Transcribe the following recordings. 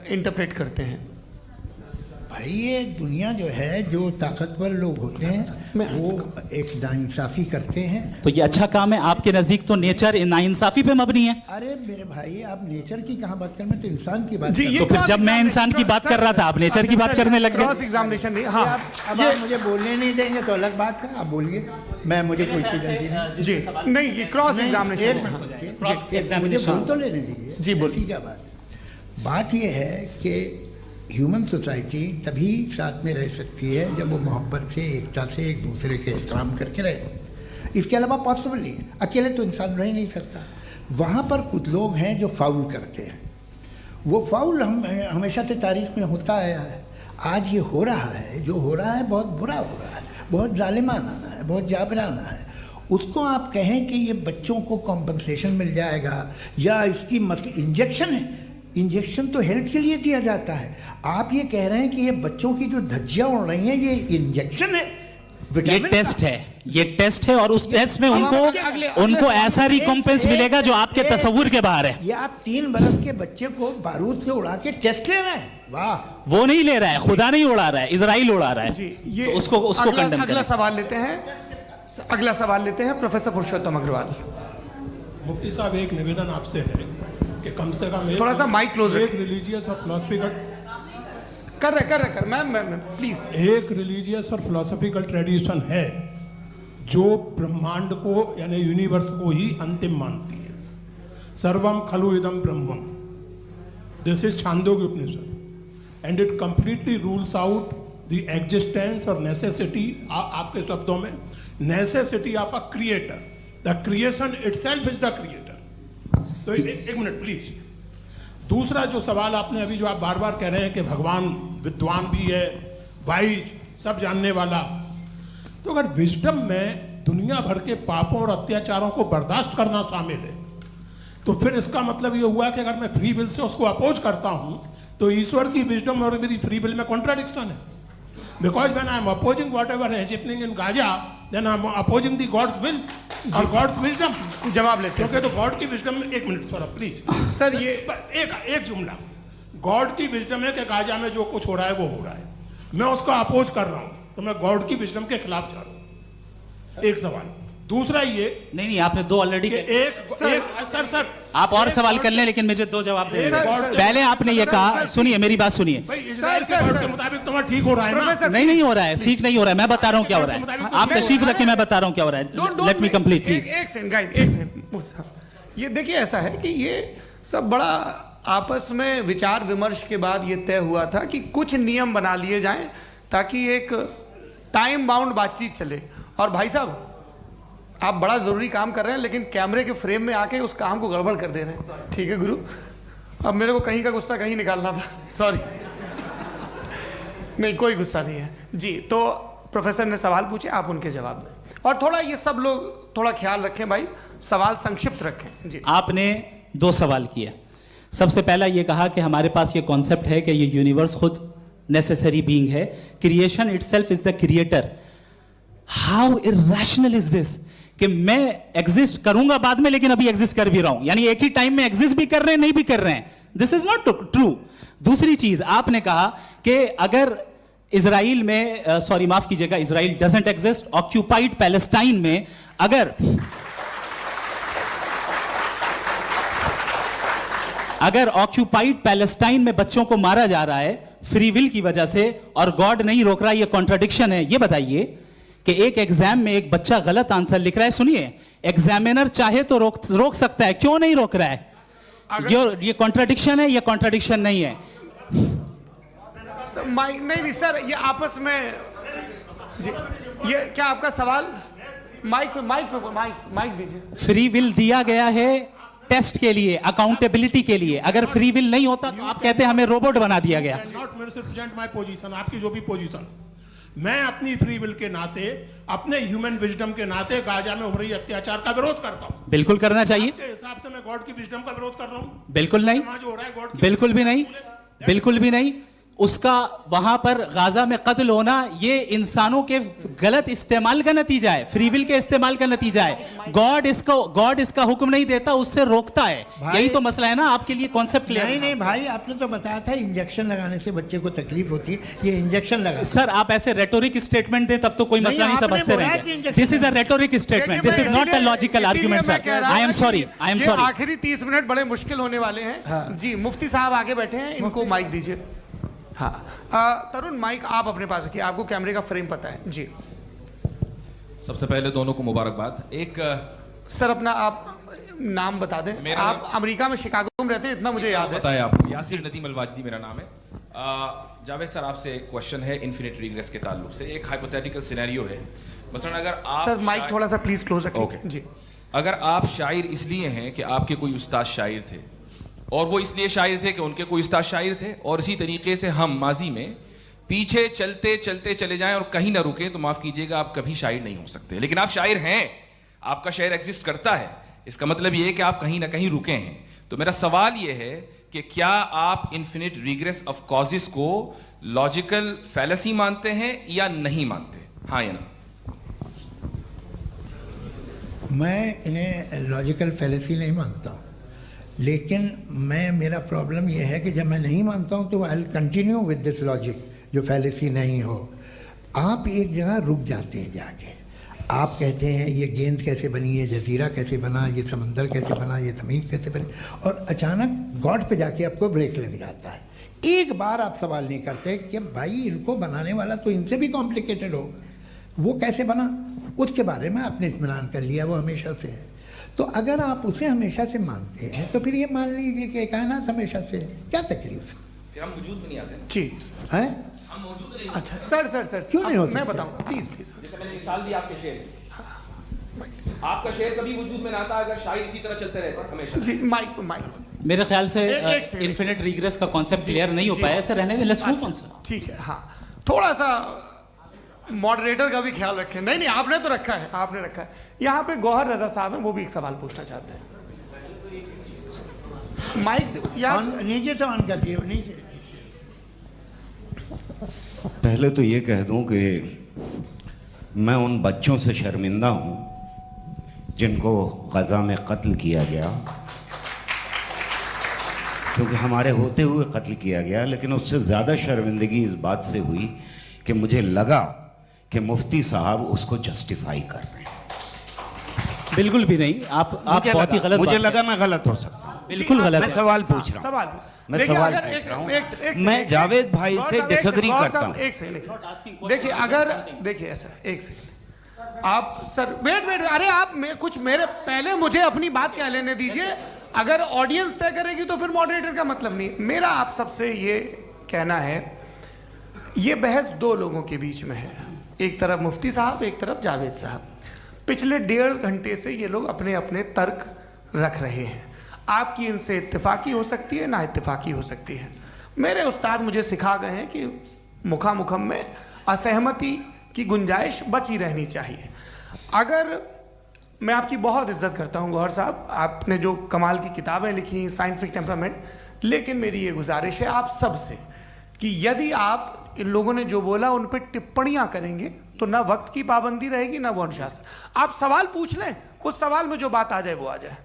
Interpret करते हैं? भाई ये दुनिया जो है, जो ताकतवर लोग होते हैं वो एक नाइंसाफ़ी करते हैं। तो ये अच्छा काम है आपके नजदीक, तो नेचर नाइंसाफी पे मबनी है। अरे मेरे भाई, आप नेचर की कहाँ बात कर रहे हैं, तो इंसान की बात जी, कर ये रहे तो फिर जब मैं इंसान की बात कर रहा था आप नेचर की बात करने लग क्रॉस गए। एग्जामिनेशन नहीं। हैं। हाँ, अब आप मुझे बोलने नहीं देंगे तो अलग बात है, आप बोलिए, मुझे कोई इतनी जल्दी नहीं। जी नहीं, ये क्रॉस एक एग्जामिनेशन। मिनट, क्रॉस मुझे एग्जामिनेशन। बोल तो लेने दीजिए। जी, बोलिए। ठीक है। बात ये है कि ह्यूमन सोसाइटी तभी साथ में रह सकती है जब वो मोहब्बत से, एकता से, एक दूसरे के एहतराम करके रहे। इसके अलावा पॉसिबल नहीं है, अकेले तो इंसान रह ही नहीं सकता। वहाँ पर कुछ लोग हैं जो फाउल करते हैं। वो फाउल हम हमेशा से तारीख में होता आया है। आज ये हो रहा है, जो हो रहा है बहुत बुरा हो रहा है, बहुत जालिमाना है, बहुत जाबराना है। उसको आप कहें कि ये बच्चों को कॉम्पनसेशन मिल जाएगा या इसकी इंजेक्शन है, इंजेक्शन तो हेल्थ के लिए दिया जाता है। आप ये कह रहे हैं कि ये बच्चों की जो धज्जियां उड़ रही हैं ये इंजेक्शन है, ये टेस्ट है, ये टेस्ट है और उस टेस्ट में उनको ऐसा रिकॉम्पेंस मिलेगा जो आपके तस्वुर के बाहर है। ये आप 3 बरस के बच्चे को बारूद से उड़ा के टेस्ट ले रहे हैं। वाह, वो नहीं ले रहा है, खुदा नहीं उड़ा रहा है, इजराइल उड़ा रहा है। जी, ये तो उसको कंडेम अगला सवाल लेते हैं। अगला सवाल लेते हैं प्रोफेसर पुरुषोत्तम अग्रवाल। मुफ्ती साहब, एक निवेदन आपसे है कि कम से कम थोड़ा सा माइक क्लोज एक रिलीजियस और फिलोसफिकल कर मैं प्लीज। एक रिलीजियस और फिलोसफिकल ट्रेडिशन है जो ब्रह्मांड को यानी यूनिवर्स को ही अंतिम मानती है। सर्वम खलु इदम ब्रह्मम, this is Chandogya Upanishad and it completely rules out the existence और नेसेसिटी, आपके शब्दों में necessity of a creator. The creation itself is the creator. तो एक मिनट प्लीज। दूसरा जो सवाल आपने अभी, जो आप बार बार कह रहे हैं कि भगवान विद्वान भी है, वाइज, सब जानने वाला, तो अगर विजडम में दुनिया भर के पापों और अत्याचारों को बर्दाश्त करना शामिल है, तो फिर इसका मतलब ये हुआ कि अगर मैं फ्री विल से उसको अपोज करता हूं तो ईश्वर की विजडम और मेरी फ्री विल में कॉन्ट्राडिक्शन है। Because when I am opposing whatever is happening in Gaza, then I am opposing the God's will और गॉड्स विजडम। जवाब लेते हैं क्योंकि तो गॉड की विजडम में, एक मिनट सर प्लीज सर, ये एक जुमला, गॉड की विजडम है कि गाजा में जो कुछ हो रहा है वो हो रहा है, मैं उसको अपोज कर रहा हूं, तो मैं गॉड की विजडम के खिलाफ जा रहा हूं। एक सवाल। दूसरा ये नहीं, आपने 2 ऑलरेडी। सर आप और सवाल कर लें, लेकिन मुझे 2 जवाब दे। पहले आपने ये कहा, सुनिए मेरी बात सुनिए। इजराइल के गॉड के मुताबिक तुम्हारा ठीक हो रहा है ना? नहीं हो रहा है, ठीक नहीं हो रहा है। मैं बता रहा हूँ क्या हो रहा है, आप तशरीफ रखिए, मैं बता रहा हूँ क्या हो रहा है। Let me complete please. एक सेकंड गाइस, एक सेकंड। ये देखिए, ऐसा है कि ये सब बड़ा आपस में विचार विमर्श के बाद ये तय हुआ था कि कुछ नियम बना लिए जाएं ताकि एक टाइम बाउंड बातचीत चले। और भाई साहब, आप बड़ा जरूरी काम कर रहे हैं लेकिन कैमरे के फ्रेम में आके उस काम को गड़बड़ कर दे रहे हैं। ठीक है गुरु, अब मेरे को कहीं का गुस्सा कहीं निकालना था, सॉरी। नहीं, कोई गुस्सा नहीं है जी। तो प्रोफेसर ने सवाल पूछे, आप उनके जवाब दें, और थोड़ा ये सब लोग थोड़ा ख्याल रखें भाई, सवाल संक्षिप्त रखें जी। आपने 2 सवाल किए। सबसे पहला ये कहा कि हमारे पास ये कॉन्सेप्ट है कि ये यूनिवर्स खुद नेसेसरी बीइंग है, creation itself is the creator. How irrational is this कि मैं एग्जिस्ट करूंगा बाद में, लेकिन अभी एग्जिस्ट कर भी रहा हूं, यानी एक ही टाइम में एग्जिस्ट भी कर रहे हैं, नहीं भी कर रहे हैं। This is not true. दूसरी चीज आपने कहा कि अगर इजराइल में, सॉरी माफ कीजिएगा, Israel doesn't exist, occupied Palestine में अगर ऑक्यूपाइड पैलेस्टाइन में बच्चों को मारा जा रहा है फ्री विल की वजह से और गॉड नहीं रोक रहा, ये कॉन्ट्रडिक्शन है। ये बताइए कि एक एग्जाम में एक बच्चा गलत आंसर लिख रहा है, सुनिए, एग्जामिनर चाहे तो रोक सकता है, क्यों नहीं रोक रहा है? ये कॉन्ट्रडिक्शन है, ये कॉन्ट्रडिक्शन नहीं है। माइक नहीं सर, ये आपस में जी, ये क्या आपका सवाल? माइक दीजिए। फ्री विल दिया गया है टेस्ट के लिए, अकाउंटेबिलिटी के लिए। अगर फ्री विल नहीं होता तो आप कहते हैं हमें रोबोट बना दिया गया। नॉट मिसरिप्रेजेंट माय पोजीशन, आपकी जो भी पोजीशन, मैं अपनी फ्री विल के नाते, अपने ह्यूमन विजडम के नाते गाजा में हो रही अत्याचार का विरोध करता हूं। बिल्कुल करना चाहिए। के हिसाब से मैं गॉड की विजडम का विरोध कर रहा हूं? बिल्कुल नहीं, जो हो रहा है गॉड, बिल्कुल भी नहीं, बिल्कुल भी नहीं। उसका वहां पर गाजा में कत्ल होना ये इंसानों के गलत इस्तेमाल का नतीजा है, फ्री विल के इस्तेमाल का नतीजा है। गॉड इसका हुक्म नहीं देता, उससे रोकता है। यही तो मसला है ना, आपके लिए कॉन्सेप्ट क्लियर? नहीं भाई, आपने तो बताया था इंजेक्शन लगाने से बच्चे को तकलीफ होती है, ये इंजेक्शन लगा। सर आप ऐसे रेटोरिक स्टेटमेंट दें तब तो कोई मसला नहीं समझते रहेंगे। This is a rhetoric statement, this is not a logical argument sir. I am sorry, I am sorry. आखिरी 30 मिनट बड़े मुश्किल होने वाले हैं। जी मुफ्ती साहब आगे बैठे हैं, इनको माइक दीजिए। हाँ तरुण, माइक आप अपने पास रखिए, आपको कैमरे का फ्रेम पता है जी। सबसे पहले दोनों को मुबारकबाद। एक सर अपना आप नाम बता दें। आप अमेरिका में शिकागो में रहते हैं, इतना मुझे याद है। बताया आपको, यासिर नदीम अलवाजदी मेरा नाम है। जावेद सर आपसे एक क्वेश्चन है इन्फिनिट रिग्रेस के ताल्लुक से। एक हाइपोथेटिकल सिनेरियो है, मसलन अगर आप सर माइक थोड़ा सा प्लीज क्लोज रखिए। ओके जी। अगर आप शायर इसलिए हैं कि आपके कोई उस्ताद शायर थे, और वो इसलिए शायर थे कि उनके कोई उस्ताद शायर थे, और इसी तरीके से हम माजी में पीछे चलते चलते चले जाएं और कहीं ना रुके, तो माफ कीजिएगा आप कभी शायर नहीं हो सकते। लेकिन आप शायर हैं, आपका शायर एग्जिस्ट करता है, इसका मतलब ये है कि आप कहीं ना कहीं रुके हैं। तो मेरा सवाल ये है कि क्या आप इन्फिनिट रिग्रेस ऑफ कॉजेस को लॉजिकल फैलेसी मानते हैं या नहीं मानते? हाँ या ना? मैं इन्हें लॉजिकल फैलेसी नहीं मानता हूँ, लेकिन मेरा प्रॉब्लम यह है कि जब मैं नहीं मानता हूँ तो I will continue with this logic जो फैलेसी नहीं हो। आप एक जगह रुक जाते हैं जाके, आप कहते हैं ये गेंद कैसे बनी, ये जजीरा कैसे बना, ये समंदर कैसे बना, ये ज़मीन कैसे बनी, और अचानक गॉड पे जाके आपको ब्रेक लग जाता है। एक बार आप सवाल नहीं करते कि भाई इनको बनाने वाला तो इनसे भी कॉम्प्लिकेटेड होगा, वो कैसे बना, उसके बारे में आपने इत्मीनान कर लिया, वो हमेशा से है। तो अगर आप उसे हमेशा से मानते हैं तो फिर ये मान लीजिए कि कायनात हमेशा से है, क्या तकलीफ है? फिर हम वजूद में नहीं आते ना। जी हैं? हम मौजूद नहीं। अच्छा सर क्यों नहीं हो मैं सकते? बताऊंगा प्लीज प्लीज। जैसे मैंने मिसाल दी आपके शेर, आपका शेर कभी वजूद में ना आता अगर शायर इसी तरह चलते रहते हमेशा। जी माइक मेरे ख्याल से एक सेकंड, इन्फिनिट रिग्रेस का कॉन्सेप्ट क्लियर नहीं हो पाया, ऐसे रहने दें, लेट्स मूव ऑन सर। ठीक है। हाँ थोड़ा सा मॉडरेटर का भी ख्याल रखें। नहीं आपने तो रखा है, आपने रखा है। यहाँ पे गौहर रजा साहब हैं, वो भी एक सवाल पूछना चाहते हैं। माइक नीचे से ऑन कर दिए, नीचे। पहले तो ये कह दूं कि मैं उन बच्चों से शर्मिंदा हूं जिनको गज़ा में कत्ल किया गया, क्योंकि हमारे होते हुए कत्ल किया गया। लेकिन उससे ज़्यादा शर्मिंदगी इस बात से हुई कि मुझे लगा कि मुफ्ती साहब उसको जस्टिफाई कर रहे हैं। बिल्कुल भी नहीं, आप बहुत ही गलत। मुझे लगा मैं गलत हो सकता हूं। बिल्कुल गलत मैं है। सवाल पूछ रहा हूं, सवाल मैं सवाल पूछ रहा हूं। मैं जावेद भाई से डिसएग्री करता हूं। एक सेकंड देखिए, अगर देखिए ऐसा एक सेकंड आप सर वेट अरे आप कुछ मेरे पहले मुझे अपनी बात कह लेने दीजिए। अगर ऑडियंस तय करेगी तो फिर मॉडरेटर का मतलब नहीं। मेरा आप सबसे ये कहना है, ये बहस दो लोगों के बीच में है, एक तरफ मुफ्ती साहब, एक तरफ जावेद साहब। पिछले 1.5 घंटे से ये लोग अपने अपने तर्क रख रहे हैं। आपकी इनसे इत्तेफाकी हो सकती है, ना इत्तेफाकी हो सकती है। मेरे उस्ताद मुझे सिखा गए हैं कि मुखामुखम में असहमति की गुंजाइश बची रहनी चाहिए। अगर मैं आपकी बहुत इज्जत करता हूं गौहर साहब, आपने जो कमाल की किताबें लिखी, साइंटिफिक टेम्परामेंट, लेकिन मेरी ये गुजारिश है आप सबसे कि यदि आप इन लोगों ने जो बोला उन पर टिप्पणियां करेंगे तो ना वक्त की पाबंदी रहेगी ना वो अनुशासन। आप सवाल पूछ लें, उस सवाल में जो बात आ जाए वो आ जाए।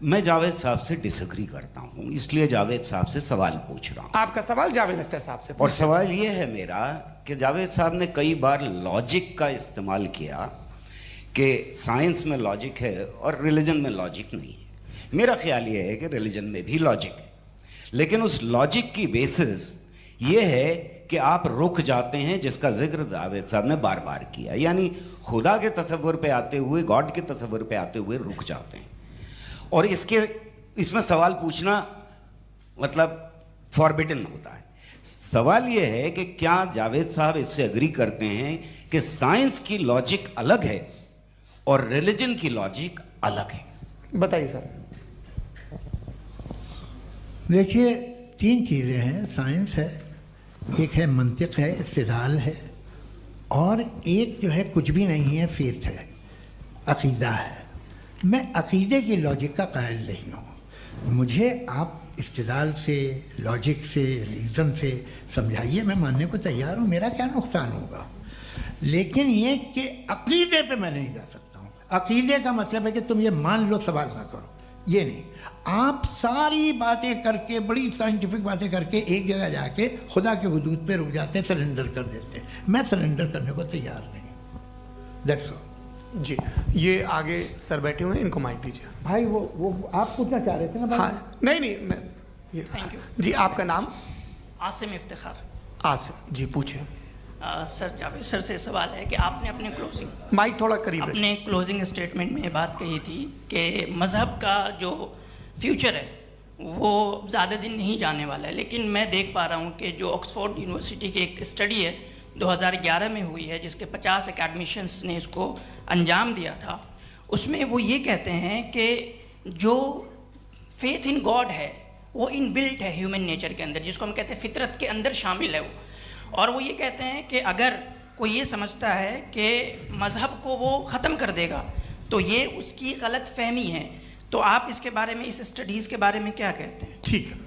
मैं जावेद साहब से डिसएग्री करता हूं, इसलिए जावेद साहब से सवाल पूछ रहा हूं। आपका सवाल जावेद अख्तर साहब से। और सवाल ये है मेरा कि जावेद साहब ने कई बार लॉजिक का इस्तेमाल किया कि साइंस में लॉजिक है और रिलीजन में लॉजिक नहीं है। मेरा ख्याल ये है कि रिलीजन में भी लॉजिक है, लेकिन उस लॉजिक की बेसिस ये है कि आप रुक जाते हैं, जिसका जिक्र जावेद साहब ने बार बार किया, यानी खुदा के तसव्वुर पे आते हुए, गॉड के तसव्वुर पे आते हुए रुक जाते हैं। और इसमें सवाल पूछना मतलब फॉरबिडन होता है। सवाल ये है कि क्या जावेद साहब इससे एग्री करते हैं कि साइंस की लॉजिक अलग है और रिलीजन की लॉजिक अलग है? बताइए सर। देखिए 3 चीज़ें हैं, साइंस है, एक है मंतिक है, इस्तिदलाल है, और एक जो है कुछ भी नहीं है, फेथ है, अकीदा है। मैं अकीदे की लॉजिक का कायल नहीं हूँ। मुझे आप इस्तेदाल से, लॉजिक से, रीज़न से समझाइए, मैं मानने को तैयार हूँ, मेरा क्या नुकसान होगा। लेकिन ये कि अकीदे पे मैं नहीं जा सकता हूँ। अकीदे का मतलब है कि तुम ये मान लो, सवाल ना करो, ये नहीं। आप सारी बातें करके, बड़ी साइंटिफिक बातें करके एक जगह जाके खुदा के वजूद पे रुक जाते हैं, सरेंडर कर देते हैं। मैं सरेंडर करने को तैयार नहीं। That's all. जी, ये आगे सर बैठे हुए हैं, इनको माइक दीजिए। भाई वो आप पूछना चाह रहे थे ना भाई? हाँ, नहीं मैं ये, थैंक यू जी, आपका नाम? आसिम इफ्तिखार। आसिफ जी, पूछिए। सर, जावेद सर से सवाल है कि आपने माइक थोड़ा करीब रखिए। अपने क्लोजिंग स्टेटमेंट में ये बात कही थी कि मज़हब का जो फ्यूचर है वो ज़्यादा दिन नहीं जाने वाला है, लेकिन मैं देख पा रहा हूँ कि जो ऑक्सफोर्ड यूनिवर्सिटी की एक स्टडी है 2011 में हुई है, जिसके 50 एकेडमिशियंस ने इसको अंजाम दिया था, उसमें वो ये कहते हैं कि जो फेथ इन गॉड है वो इनबिल्ट है ह्यूमन नेचर के अंदर, जिसको हम कहते हैं फितरत के अंदर शामिल है वो। और वो ये कहते हैं कि अगर कोई ये समझता है कि मज़हब को वो ख़त्म कर देगा तो ये उसकी गलत फहमी है। तो आप इसके बारे में, इस स्टडीज़ के बारे में क्या कहते हैं? ठीक है,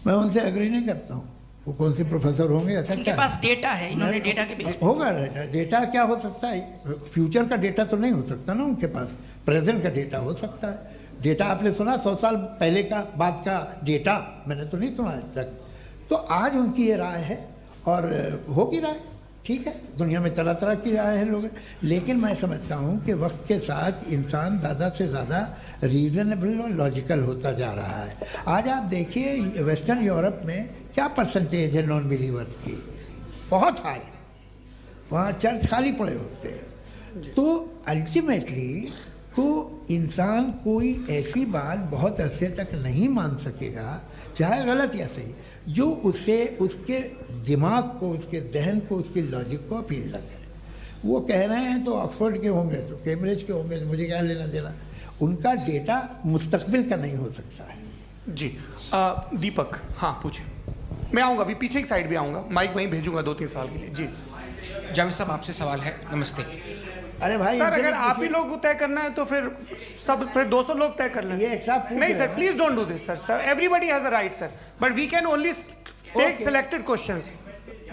मैं उनसे एग्री नहीं करता हूँ। वो कौन से प्रोफेसर होंगे? ऐसा उनके क्या पास डेटा है, इन्होंने डेटा के बेस होगा। डेटा क्या हो सकता है? फ्यूचर का डेटा तो नहीं हो सकता ना उनके पास, प्रेजेंट का डेटा हो सकता है। डेटा आपने सुना 100 साल पहले का बाद का डेटा? मैंने तो नहीं सुना आज तक। तो आज उनकी ये राय है और होगी राय, ठीक है। दुनिया में तरह तरह की राय है लोग, लेकिन मैं समझता हूँ कि वक्त के साथ इंसान ज़्यादा से ज़्यादा रीज़नेबल और लॉजिकल होता जा रहा है। आज आप देखिए वेस्टर्न यूरोप में क्या परसेंटेज है नॉन बिलीवर्स की, बहुत हाई। वहाँ चर्च खाली पड़े होते हैं। तो अल्टीमेटली तो इंसान कोई ऐसी बात बहुत अरसे तक नहीं मान सकेगा, चाहे गलत या सही, जो उसे, उसके दिमाग को, उसके जहन को, उसके लॉजिक को अपील न करे। वो कह रहे हैं तो ऑक्सफोर्ड के होंगे तो कैम्ब्रिज के होंगे, तो मुझे क्या लेना देना। उनका डेटा मुस्तकबिल का नहीं हो सकता है। जी, दीपक, हाँ पूछिए। मैं आऊँगा, अभी पीछे की साइड भी आऊँगा, माइक वहीं भेजूंगा 2-3 साल के लिए। जी जावेद साहब, आपसे सवाल है। नमस्ते। अरे भाई सर, अगर आप ही लोग को तय करना है तो फिर 200 लोग तय कर लें। ये एक साथ पूछ नहीं रहे सर, हैं। Please don't do this sir everybody has a right sir, but we can only take Okay. Selected questions.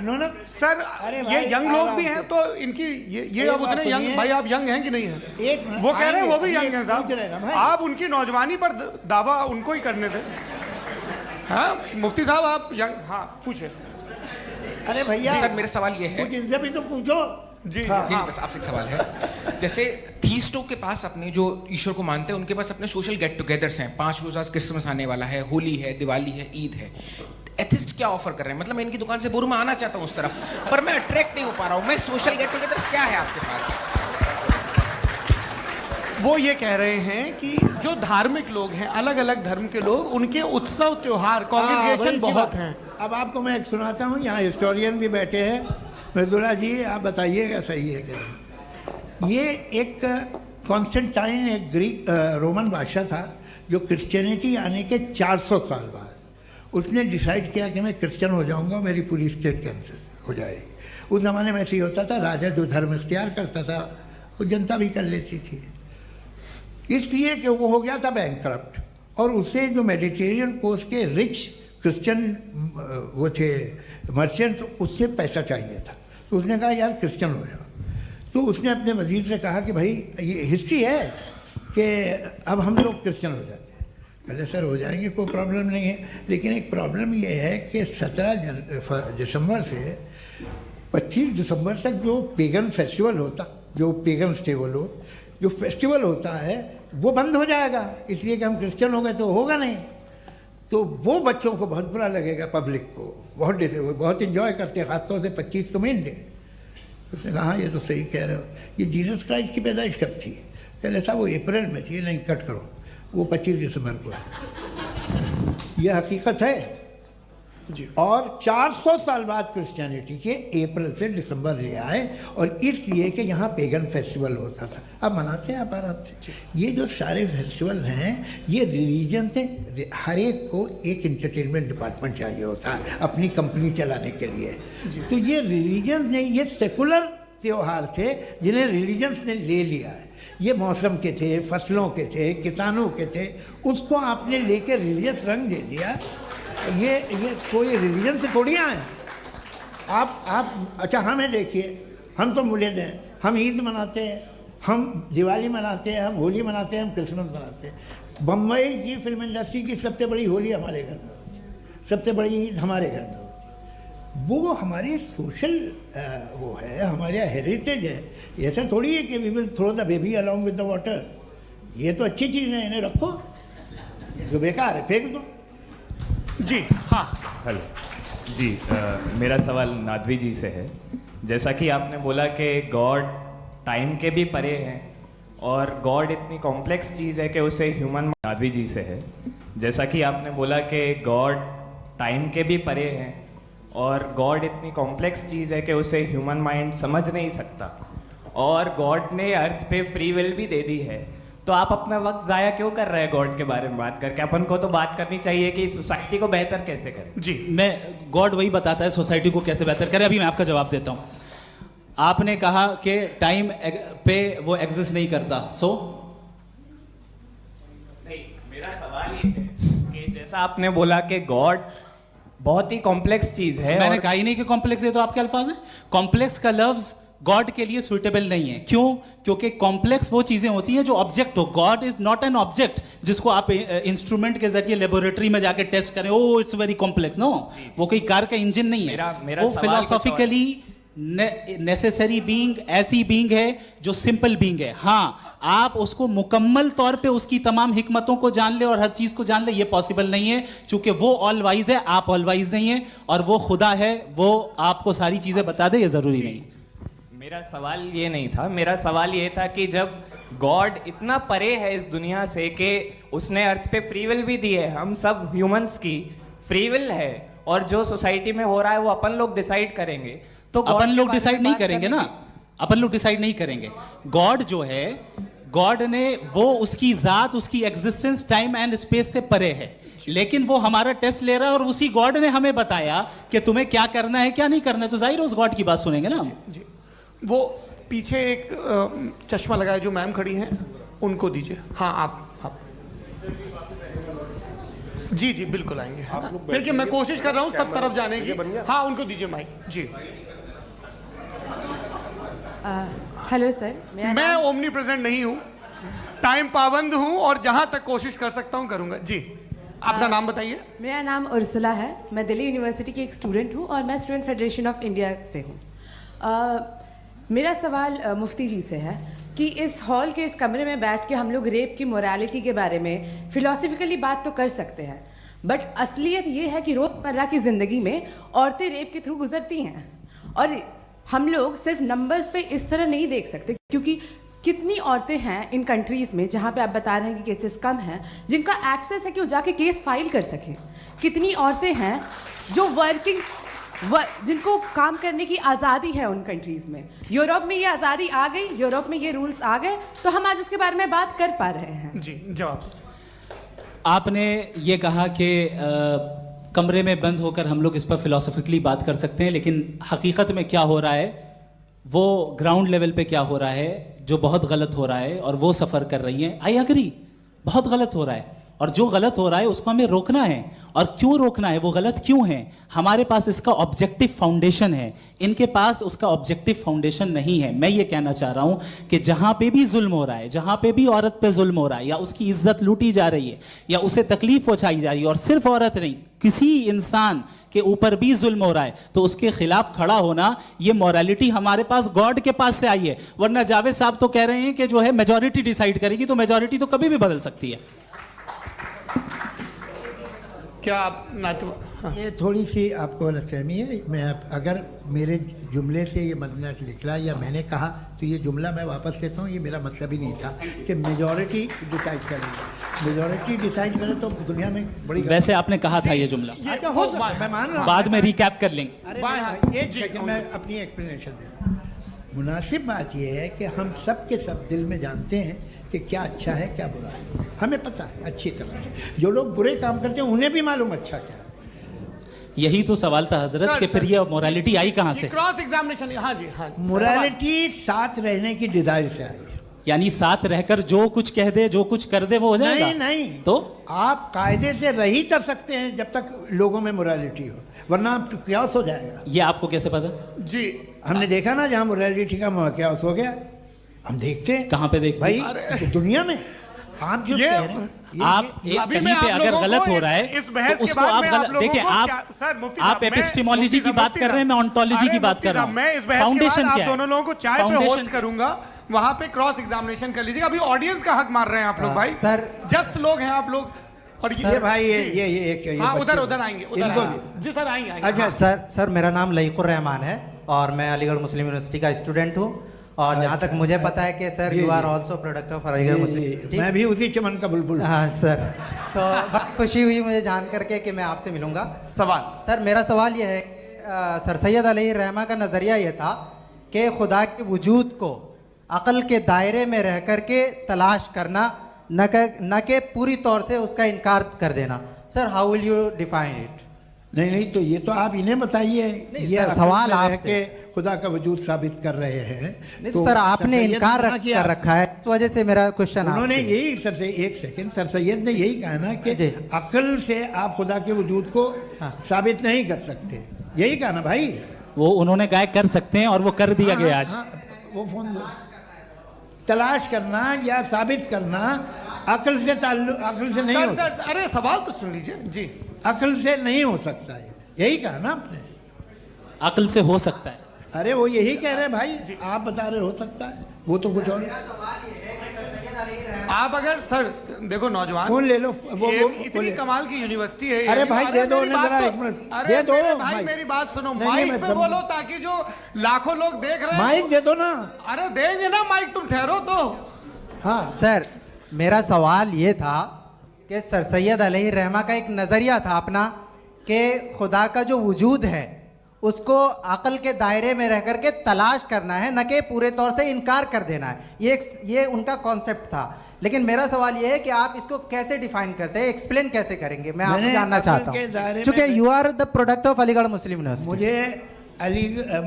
No sir, अरे ये भाई, यंग लोग आराम भी से। हैं तो इनकी ये एक अब बात उतने यंग, सुनिए। भाई आप यंग हैं कि नहीं हैं? एक मिनट, वो कह रहे हैं वो भी आइए, यंग हैं पूछ रहे हैं ना साहब, भाई। आप उनकी नौजवानी पर दावा उनको ही करने थे। हाँ मुफ्ती साहब, आप यंग, हाँ पूछे। अरे भैया सर, मेरा सवाल ये है। कुछ इनसे भी तो पूछो। जी हाँ। नहीं, बस आपसे एक सवाल है। जैसे थीस्टों के पास, अपने जो ईश्वर को मानते हैं, उनके पास अपने सोशल गेट टुगेदर्स हैं। 5 रोज़ा क्रिसमस आने वाला है, होली है, दिवाली है, ईद है। एथिस्ट क्या ऑफर कर रहे हैं? मतलब मैं इनकी दुकान से बोलूँ, मैं आना चाहता हूँ उस तरफ, पर मैं अट्रैक्ट नहीं हो पा रहा हूँ। मैं सोशल गेट टुगेदर्स क्या है आपके पास? वो ये कह रहे हैं कि जो धार्मिक लोग हैं, अलग अलग धर्म के लोग, उनके उत्सव त्योहार, वही कॉन्ग्रीगेशन की बहुत बात। हैं। अब आपको मैं एक सुनाता हूँ, यहाँ हिस्टोरियन भी बैठे हैं। मृदुला जी, आप बताइएगा सही है क्या? ये एक कॉन्स्टेंटाइन, एक ग्रीक रोमन बादशाह था, जो क्रिश्चियनिटी आने के 400 साल बाद उसने डिसाइड किया कि मैं क्रिश्चियन हो जाऊंगा, मेरी पूरी स्टेट कैंसिल हो जाएगी। उस ज़माने में ऐसे ही होता था, राजा जो धर्म इख्तियार करता था वो जनता भी कर लेती थी, इसलिए कि वो हो गया था बैंकरप्ट। और उसे जो मेडिटेरियन कोस्ट के रिच क्रिश्चियन वो थे मर्चेंट, उससे पैसा चाहिए था। तो उसने कहा यार क्रिश्चियन हो जाओ। तो उसने अपने वजीर से कहा कि भाई ये हिस्ट्री है कि अब हम लोग क्रिश्चियन हो जाते हैं। कहते सर हो जाएंगे, कोई प्रॉब्लम नहीं है, लेकिन एक प्रॉब्लम ये है कि 17 दिसंबर से 25 दिसंबर तक जो पेगन फेस्टिवल होता, जो पेगन्स थे वो लोग, जो फेस्टिवल होता है वो बंद हो जाएगा, इसलिए कि हम क्रिश्चियन हो गए तो होगा नहीं। तो वो बच्चों को बहुत बुरा लगेगा, पब्लिक को बहुत इन्जॉय करते हैं, ख़ासतौर से 25 तो मेन डे। उसने कहा हाँ ये तो सही कह रहे हो, ये जीसस क्राइस्ट की पैदाइश कब थी? कहते साहब वो अप्रैल में थी। नहीं, कट करो, वो 25 दिसंबर को है। ये हकीकत है जी। और 400 साल बाद क्रिश्चियनिटी के अप्रैल से दिसंबर ले आए, और इसलिए कि यहाँ पेगन फेस्टिवल होता था। अब मनाते हैं आप आराम से। ये जो सारे फेस्टिवल हैं, ये रिलीजन से, हर एक को एक इंटरटेनमेंट डिपार्टमेंट चाहिए होता है अपनी कंपनी चलाने के लिए। तो ये रिलीजन ने, ये सेकुलर त्यौहार थे जिन्हें रिलीजन्स ने ले लिया है। ये मौसम के थे, फसलों के थे, किसानों के थे, उसको आपने लेके रिलीजियस रंग दे दिया। ये कोई रिलीजन से थोड़ी आए आप। अच्छा हमें देखिए, हम तो मुल्द हैं, हम ईद मनाते हैं, हम दिवाली मनाते हैं, हम होली मनाते हैं, हम क्रिसमस मनाते हैं। बम्बई की फिल्म इंडस्ट्री की सबसे बड़ी होली हमारे घर में होती है, सबसे बड़ी ईद हमारे घर में होती है। वो हमारी सोशल वो है, हमारा हेरिटेज है। ऐसा थोड़ी है कि we will throw the baby along with the water. ये तो अच्छी चीज़ है, इन्हें रखो, जो बेकार है फेंक दो। जी हाँ, हेलो जी, मेरा सवाल नादवी जी से है। जैसा कि आपने बोला कि गॉड टाइम के भी परे हैं और गॉड इतनी कॉम्प्लेक्स चीज़ है कि उसे ह्यूमन, नादवी जी से है। जैसा कि आपने बोला कि गॉड टाइम के भी परे हैं और गॉड इतनी कॉम्प्लेक्स चीज़ है कि उसे ह्यूमन माइंड समझ नहीं सकता, और गॉड ने अर्थ पे फ्री विल भी दे दी है, तो आप अपना वक्त ज़ाया क्यों कर रहे हैं गॉड के बारे में बात करके? अपन को तो बात करनी चाहिए कि सोसाइटी को बेहतर कैसे करें। जी मैं गॉड वही बताता है सोसाइटी को कैसे बेहतर करे। अभी मैं आपका जवाब देता हूँ। आपने कहा कि टाइम पे वो एग्जिस्ट नहीं करता, सो नहीं, मेरा सवाल ये है कि जैसा आपने बोला कि गॉड बहुत ही कॉम्प्लेक्स चीज़ है। मैंने और कहा ही नहीं कि कॉम्प्लेक्स है, तो आपके अल्फाज हैं। कॉम्प्लेक्स का लफ्ज गॉड के लिए सुइटेबल नहीं है। क्यों? क्योंकि कॉम्प्लेक्स वो चीजें होती हैं जो ऑब्जेक्ट हो। God is not an object जिसको आप इंस्ट्रूमेंट के जरिए लेबोरेटरी में जाके टेस्ट करें, oh it's very complex. No, वो कोई कार का इंजन नहीं है। मेरा वो सवाल फिलोसॉफिकली नेसेसरी बीइंग ऐसी बीइंग है जो सिंपल बीइंग है। हाँ, आप उसको मुकम्मल तौर पे उसकी तमाम हिकमतों को जान ले और हर चीज को जान ले, ये पॉसिबल नहीं है, क्योंकि वो ऑल वाइज है, आप ऑल वाइज नहीं है, और वो खुदा है, वो आपको सारी चीजें बता दे, ये जरूरी नहीं। मेरा सवाल ये नहीं था, मेरा सवाल ये था कि जब गॉड इतना परे है इस दुनिया से कि उसने अर्थ पे फ्री विल भी दी है, हम सब ह्यूमंस की फ्री विल है, और जो सोसाइटी में हो रहा है वो अपन लोग डिसाइड करेंगे, तो अपन लोग डिसाइड नहीं करेंगे ना, अपन लोग डिसाइड नहीं करेंगे। गॉड जो है, गॉड ने वो उसकी जात, उसकी एग्जिस्टेंस टाइम एंड स्पेस से परे है, लेकिन वो हमारा टेस्ट ले रहा है और उसी गॉड ने हमें बताया कि तुम्हें क्या करना है क्या नहीं करना है, तो जाहिर है उस गॉड की बात सुनेंगे ना हम। जी वो पीछे एक चश्मा लगाए जो मैम खड़ी हैं, उनको दीजिए। हाँ आप जी जी बिल्कुल आएंगे। देखिए मैं कोशिश कर रहा हूँ सब तरफ जाने की। हाँ उनको दीजिए माइक। जी हेलो सर, मैं ओमनी प्रेजेंट नहीं हूँ, टाइम पाबंद हूँ और जहाँ तक कोशिश कर सकता हूँ करूँगा। जी अपना नाम बताइए। मेरा नाम उर्सुला है, मैं दिल्ली यूनिवर्सिटी की एक स्टूडेंट हूँ और मैं स्टूडेंट फेडरेशन ऑफ इंडिया से हूँ। मेरा सवाल मुफ्ती जी से है कि इस हॉल के इस कमरे में बैठ के हम लोग रेप की मोरालिटी के बारे में फिलोसफिकली बात तो कर सकते हैं, बट असलियत ये है कि रोज़मर्रा की ज़िंदगी में औरतें रेप के थ्रू गुजरती हैं, और हम लोग सिर्फ नंबर्स पे इस तरह नहीं देख सकते, क्योंकि कितनी औरतें हैं इन कंट्रीज़ में जहाँ पे आप बता रहे हैं कि केसेस कम हैं, जिनका एक्सेस है कि वो जाके केस फाइल कर सकें। कितनी औरतें हैं जो जिनको काम करने की आज़ादी है उन कंट्रीज़ में। यूरोप में ये आज़ादी आ गई, यूरोप में ये रूल्स आ गए, तो हम आज उसके बारे में बात कर पा रहे हैं। जी जवाब। आपने ये कहा कि कमरे में बंद होकर हम लोग इस पर फिलोसफिकली बात कर सकते हैं, लेकिन हकीकत में क्या हो रहा है, वो ग्राउंड लेवल पे क्या हो रहा है जो बहुत गलत हो रहा है, और वो सफ़र कर रही हैं। आई एग्री, बहुत गलत हो रहा है, और जो गलत हो रहा है उसको हमें रोकना है। और क्यों रोकना है, वो गलत क्यों है? हमारे पास इसका ऑब्जेक्टिव फाउंडेशन है, इनके पास उसका ऑब्जेक्टिव फाउंडेशन नहीं है। मैं ये कहना चाह रहा हूँ कि जहाँ पे भी जुल्म हो रहा है, जहाँ पे भी औरत पे जुल्म हो रहा है, या उसकी इज्जत लूटी जा रही है, या उसे तकलीफ पहुँचाई जा रही है, और सिर्फ औरत नहीं, किसी इंसान के ऊपर भी जुल्म हो रहा है, तो उसके खिलाफ खड़ा होना, ये मॉरलिटी हमारे पास गॉड के पास से आई है। वरना जावेद साहब तो कह रहे हैं कि जो है मेजॉरिटी डिसाइड करेगी, तो मेजॉरिटी तो कभी भी बदल सकती है। क्या आप हाँ। ये थोड़ी सी आपको गलतफहमी है। मैं अगर मेरे जुमले से ये मदनत निकला या मैंने कहा, तो ये जुमला मैं वापस लेता हूँ। ये मेरा मतलब ही नहीं था कि मेजॉरिटी डिसाइड करेगी। मेजॉरिटी डिसाइड करे तो दुनिया में बड़ी, वैसे आपने कहा था ये जुमला। अच्छा हो सकता है, मैं मान रहा हूँ, बाद में रिकैप कर लेंगे। अरे एक सेकंड मैं अपनी एक्सप्लेनेशन दे रहा हूँ। मुनासिब बात यह है कि हम सब के सब दिल में जानते हैं कि क्या अच्छा है क्या बुरा है, हमें पता है अच्छी तरह से। जो लोग बुरे काम करते हैं उन्हें भी मालूम अच्छा क्या है। यही तो सवाल था हजरत कि फिर ये मोरालिटी आई कहाँ से? Cross examination. हाँ जी हाँ। मोरालिटी साथ रहने की डिजायर से आई है। यानी साथ रहकर जो कुछ कह दे, जो कुछ कर दे, वो हो जाएगा? नहीं तो आप कायदे से रही कर सकते हैं जब तक लोगों में मोरालिटी हो, वरना क्यास हो जाएगा। ये आपको कैसे पता? जी हमने देखा ना, जहाँ मोरालिटी का क्यास हो गया, हम देखते हैं। कहाँ पे देखते भाई हैं? दुनिया में आप जो ये- कह रहे हैं, आप ये- अभी कहीं मैं पे आप अगर लोगों गलत को हो रहा है इस बहस तो के उसको बाद आप मैं गलत लोगों देखिए। को आप सर, मुफ्ती आप साहब, मैं- एपिस्टेमोलॉजी की मुफ्ती बात कर रहे हैं, मैं ऑन्टोलॉजी की बात मुफ्ती कर रहा साहब, हूँ। मैं इस बहस के बाद फाउंडेशन आप क्या है? दोनों लोगों को चाय पे फाउंडेशन होस्ट करूंगा, वहां पे क्रॉस एग्जामिनेशन कर लीजिएगा। अभी ऑडियंस का हक मार रहे हैं आप लोग भाई, सर। जस्ट लोग हैं आप लोग। और ये भाई ये एक हाँ, बच्चे- उधर आएंगे, उधर इनको आएंगे। भी। जी सर, आएंगे आएंगे। अच्छा सर मेरा नाम लईकुर रहमान है और मैं अलीगढ़ मुस्लिम यूनिवर्सिटी का स्टूडेंट हूँ। और जहाँ तक मुझे पता है कि sir you are also product of Aligarh Muslim University. मैं भी उसी चमन का बुलबुल। हाँ सर, तो बहुत खुशी हुई मुझे जान करके कि मैं आपसे मिलूंगा। सवाल सर मेरा सवाल यह है, सर सैयद अलैहिर्रहमा का नज़रिया यह था कि खुदा के वजूद को अक़ल के दायरे में रह कर के तलाश करना, न कि पूरी तौर से उसका इनकार कर देना। Sir how will you define it? नहीं तो ये तो आप इन्हें बताइए। ये सर, सवाल आपसे। के खुदा का वजूद साबित कर रहे हैं। नहीं तो सर आपने सैयद इनकार ने किया। कर रखा है, इस वजह से मेरा क्वेश्चन उन्होंने यही सर से एक सेकंड, सर सैयद ने यही कहा ना कि जी। अक्ल से आप खुदा के वजूद को साबित नहीं कर सकते, यही कहा ना भाई। वो उन्होंने कहा कर सकते हैं और वो कर दिया गया आज। वो फोन दो। तलाश करना या साबित करना अक्ल से अक्ल से नहीं सर हो सर सकता। अरे सवाल तो सुन लीजिए जी। अक्ल से नहीं हो सकता है, यही कहा ना आपने। अक्ल से हो सकता है। अरे वो यही कह रहे हैं भाई, आप बता रहे हो सकता है, वो तो कुछ और। आप अगर सर देखो नौजवान, फोन ले लो, वो इतनी कमाल की यूनिवर्सिटी है। अरे भाई दे दो मेरी ना बात जरा तो- एक मिनट, अरे दे दो मेरे भाई माइक। मेरी बात सुनो, नहीं, माइक मैं पे समझ- बोलो ताकि जो लाखों लोग देख रहे हैं माइक दे दो ना। अरे देंगे ना माइक, तुम ठहरो तो। हाँ सर मेरा सवाल ये था कि सर सैयद अलैहिर्रहमा का एक नज़रिया था अपना कि खुदा का जो वजूद है उसको अक़ल के दायरे में रह कर के तलाश करना है, न कि पूरे तौर से इनकार कर देना है। ये उनका कॉन्सेप्ट था। लेकिन मेरा सवाल ये है कि आप इसको कैसे डिफाइन करते हैं, एक्सप्लेन कैसे करेंगे, मैं आपसे जानना चाहता हूँ। चूँकि you are the product of Aligarh Muslim University.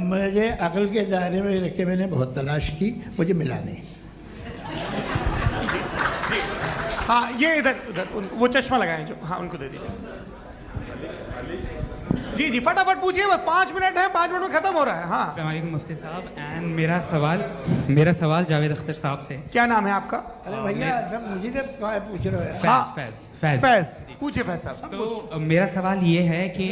मुझे अक्ल के दायरे में रख के मैंने बहुत तलाश की, मुझे मिला नहीं। हाँ ये इधर उधर वो चश्मा लगाए जो, हाँ उनको दे दीजिए। जी जी फटाफट पूछिए, बस 5 मिनट है, 5 मिनट में खत्म हो रहा है। हाँ अस्सलाम वालेकुम मुफ्ती साहब। एंड मेरा सवाल जावेद अख्तर साहब से। क्या नाम है आपका? अरे भैया सब मुझे तो पूछ रहे हो। फैज फैज फैज पूछिए फैज साहब। तो मेरा सवाल ये है कि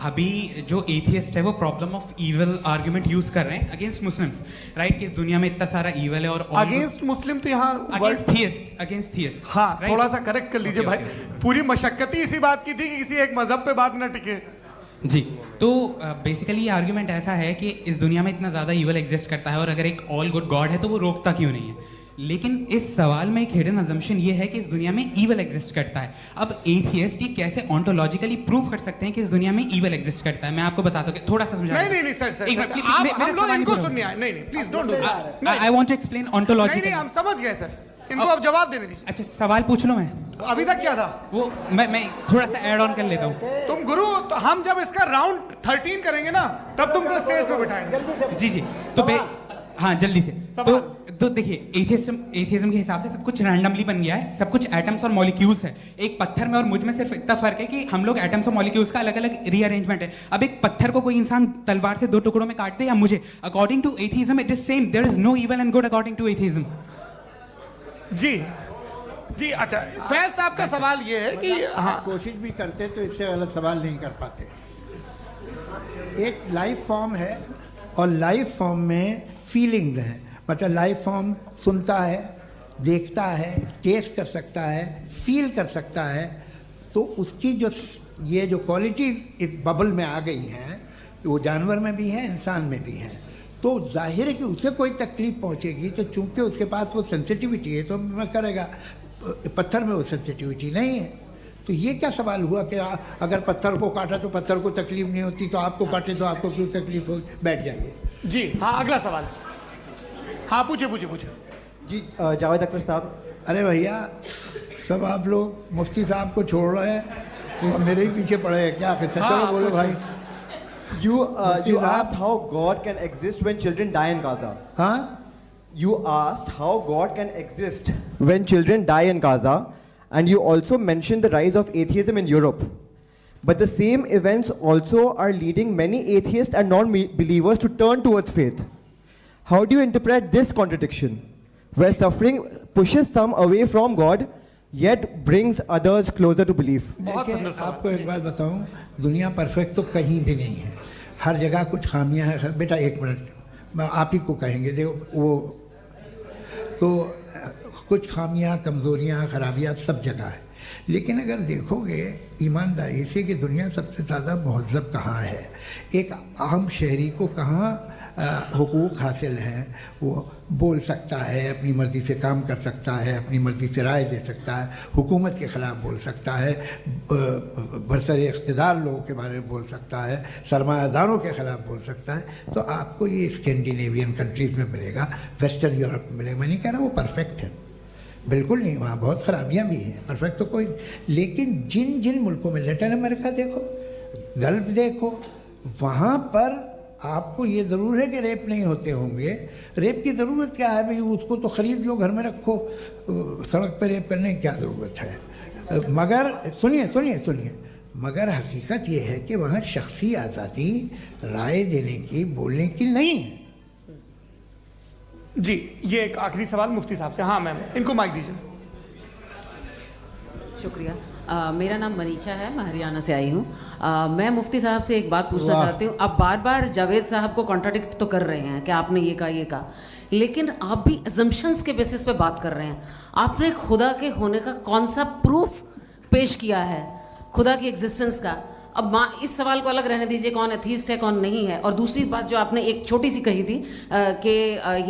अभी जो एथियस्ट है वो problem of evil argument use कर रहे हैं अगेंस्ट मुस्लिम्स, राइट? कि इस दुनिया में इतना सारा ईविल है और अगेंस्ट मुस्लिम तो यहाँ अगेंस्ट थियस्ट। हाँ थोड़ा सा करेक्ट कर लीजिए भाई, पूरी मशक्कत ही इसी बात की थी कि किसी एक मजहब पे बात न टिके। जी, तो बेसिकली ये आर्ग्यूमेंट ऐसा है कि इस दुनिया में इतना ज़्यादा ईवल एग्जिस्ट करता है और अगर एक ऑल गुड गॉड है तो वो रोकता क्यों नहीं है? लेकिन इस सवाल में एक हिडन अजम्पशन ये है कि इस दुनिया में ईवल एग्जिस्ट करता है। अब एथियस्ट ये कैसे ऑन्टोलॉजिकली प्रूव कर सकते हैं कि इस दुनिया में ईवल एग्जिस्ट करता है? मैं आपको बताता हूँ, थोड़ा सा समझा। नहीं सर हम लोग इनको सुनने आए। नहीं please don't do that. I want to explain ontology. नहीं हम समझ गए सर, इनको अब जवाब देने दीजिए। अच्छा सवाल पूछ लो। मैं अभी तक क्या था वो मैं थोड़ा सा ऐड ऑन कर लेता हूँ। तुम गुरु, तो हम जब इसका राउंड 13 करेंगे ना तब तुमको स्टेज पे बिठाएंगे। जी तो हाँ जल्दी से। तो देखिए एथियज्म के हिसाब से सब कुछ रैंडमली बन गया है, सब कुछ एटम्स और मॉलिक्यूल्स है। एक पत्थर में और मुझ में सिर्फ इतना फर्क है कि हम लोग एटम्स और मॉलिक्यूल्स का अलग अलग रीअरेंजमेंट है। अब एक पत्थर को कोई इंसान तलवार से 2 टुकड़ों में काट दे या मुझे, according to atheism it is same. There is no evil and good according to atheism. जी अच्छा फैज साहब का सवाल ये है कि हाँ कोशिश भी करते तो इससे गलत सवाल नहीं कर पाते। एक लाइफ फॉर्म है और लाइफ फॉर्म में फीलिंग्स हैं, मतलब लाइफ फॉर्म सुनता है, देखता है, टेस्ट कर सकता है, फील कर सकता है। तो उसकी ये जो क्वालिटी इस बबल में आ गई हैं वो जानवर में भी है, इंसान में भी है। तो जाहिर है कि उसे कोई तकलीफ पहुंचेगी, तो चूंकि उसके पास वो सेंसिटिविटी है तो मैं करेगा। पत्थर में वो सेंसिटिविटी नहीं है। तो ये क्या सवाल हुआ कि अगर पत्थर को काटा तो पत्थर को तकलीफ नहीं होती, तो आपको काटे तो आपको क्यों तकलीफ हो? बैठ जाइए। जी हाँ अगला सवाल। हाँ पूछे जी जावेद अख्तर साहब। अरे भैया सब आप लोग मुफ्ती साहब को छोड़ रहे हैं, तो मेरे ही पीछे पड़े हैं क्या? चलो बोलो भाई। You asked how God can exist when children die in Gaza. हाँ you asked how God can exist when children die in Gaza, and you also mentioned the rise of atheism in Europe. But the same events also are leading many atheists and non-believers to turn towards faith. How do you interpret this contradiction, where suffering pushes some away from God, yet brings others closer to belief? देखिए, आपको एक बात बताऊं, दुनिया perfect तो कहीं भी नहीं है, हर जगह कुछ खामियां हैं। बेटा एक मिनट, आप ही को कहेंगे, देखो वो तो कुछ खामियां, कमज़ोरियां, खराबियां सब जगह है। लेकिन अगर देखोगे ईमानदारी से कि दुनिया सबसे ज़्यादा महज़ब कहाँ है, एक आम शहरी को कहाँ हुकूक हासिल हैं, वो बोल सकता है, अपनी मर्ज़ी से काम कर सकता है, अपनी मर्ज़ी से राय दे सकता है, हुकूमत के ख़िलाफ़ बोल सकता है, बरसर इक़्तिदार लोगों के बारे में बोल सकता है, सरमायादारों के ख़िलाफ़ बोल सकता है। तो आपको ये स्कैंडिनेवियन कंट्रीज़ में मिलेगा, वेस्टर्न यूरोप में मिलेगा। मैं नहीं कह रहा वो परफेक्ट है, बिल्कुल नहीं, वहाँ बहुत ख़राबियाँ भी हैं, परफेक्ट तो कोई। लेकिन जिन जिन मुल्कों में, लैटिन अमेरिका देखो, गल्फ़ देखो, वहाँ पर आपको ये ज़रूर है कि रेप नहीं होते होंगे। रेप की ज़रूरत क्या है भाई, उसको तो ख़रीद लो, घर में रखो, सड़क पर रेप करने की क्या ज़रूरत है। मगर सुनिए सुनिए सुनिए, मगर हकीकत ये है कि वहाँ शख्सी आज़ादी राय देने की, बोलने की नहीं है। जी, ये एक आखिरी सवाल मुफ्ती साहब से। हाँ मैम, इनको माइक दीजिए। शुक्रिया। मेरा नाम मनीषा है, मैं हरियाणा से आई हूँ। मैं मुफ्ती साहब से एक बात पूछना चाहती हूँ। आप बार बार जावेद साहब को कॉन्ट्राडिक्ट तो कर रहे हैं कि आपने ये कहा, लेकिन आप भी अजम्पशंस के बेसिस पे बात कर रहे हैं। आपने खुदा के होने का कौन सा प्रूफ पेश किया है, खुदा की एग्जिस्टेंस का? अब इस सवाल को अलग रहने दीजिए, कौन एथीस्ट है कौन नहीं है। और दूसरी बात जो आपने एक छोटी सी कही थी कि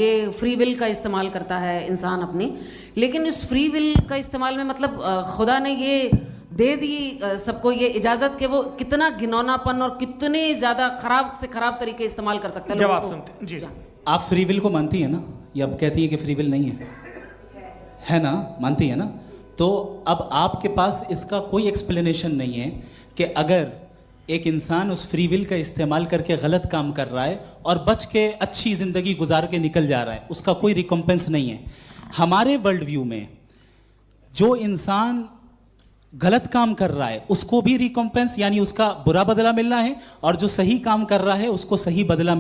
ये फ्री विल का इस्तेमाल करता है इंसान अपनी, लेकिन इस फ्री विल का इस्तेमाल में मतलब खुदा ने ये दे दी सबको ये इजाज़त कि वो कितना घिनौनापन और कितने ज़्यादा ख़राब से ख़राब तरीके इस्तेमाल कर सकते हैं। जब आप सुनते हैं जी, आप फ्री विल को मानती हैं ना, या आप कहती हैं कि फ्री विल नहीं है ना, मानती है ना? तो अब आपके पास इसका कोई एक्सप्लेनेशन नहीं है कि अगर एक इंसान उस फ्री विल का इस्तेमाल करके गलत काम कर रहा है और बच के अच्छी ज़िंदगी गुजार के निकल जा रहा है, उसका कोई रिकम्पेंस नहीं है। हमारे वर्ल्ड व्यू में जो इंसान गलत काम कर रहा है उसको भी रिकम्पेंस यानी उसका बुरा बदला मिलना है, और जो सही काम कर रहा है उसको सही बदला